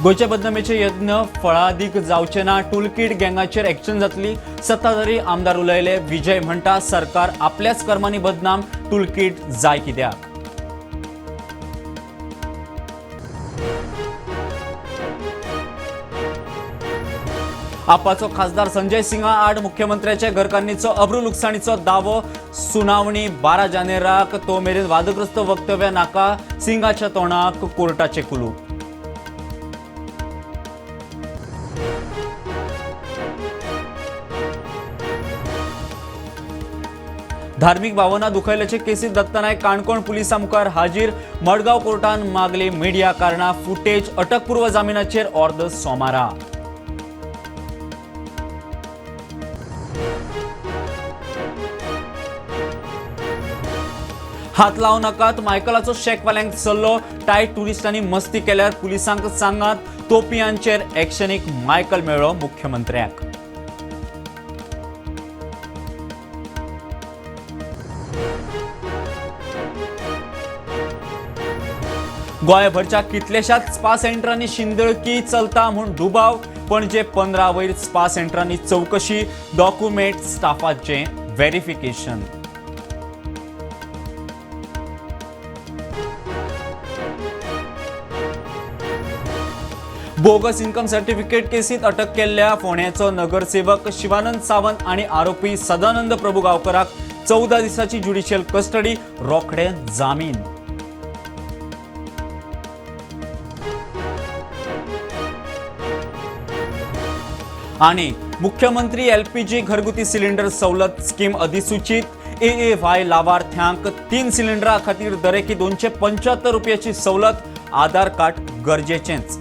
गोंयचे बदनामीचे यत्न फळादीक जावचे ना, टूलकिट गँगाचेर एक्शन जातली. सत्ताधारी आमदार उलयले. विजय म्हणटा सरकार आपल्याच कर्मांनी बदनाम, टूलकिट जाय कित्याक. आपाचो खासदार संजय सिंगा आड मुख्यमंत्र्याचे घरकान्नीचो अब्रू लुकसाणीचो दावो. सुनावणी 12 जानेराक. तो मेरेन वादग्रस्त वक्तव्य नाका. सिंगाच्या तोंडाक कोर्टाचे कुलूप. धार्मिक भावना दुखयल्याचे केसीत दत्ता नायक काणकोण पुलिसां मुखार हाजीर. मडगांव कोर्टान मागली मिडिया कारणां. फुटेज अटकपूर्व जामिनाचेर अर्द सोमारा. हात लावू नकात. मायकलाचो शेकवाल्यांक सल्लो. टायट टुरिस्टांनी मस्ती केल्यार पुलिसांक सांगात. तोपयांचेर एक्शनीक मायकल मेळ्ळो मुख्यमंत्र्याक. गोंयभरच्या कितलेशाच स्पा सेंटरांनी शिंदळकी चलता म्हूण दुबाव. पणजे 15 वयर स्पा सेंटरांनी चवकशी. डॉक्युमेंट स्टाफाचें व्हेरिफिकेशन. बोगस इन्कम सर्टिफिकेट केसीत अटक केल्ल्या फोंड्याचो नगरसेवक शिवानंद सावंत आनी आरोपी सदानंद प्रभू गांवकराक 14 दिसाची ज्युडिशियल कस्टडी. रोखडे जामीन. आणि मुख्यमंत्री एलपीजी घरगुती सिलिंडर सवलत स्कीम अधिसूचित. एएव्हाय लाभार्थ्यांक 3 सिलिंडरा खातीर दरेकी 275 रुपयाची सवलत. आधार कार्ड गरजेचेंच.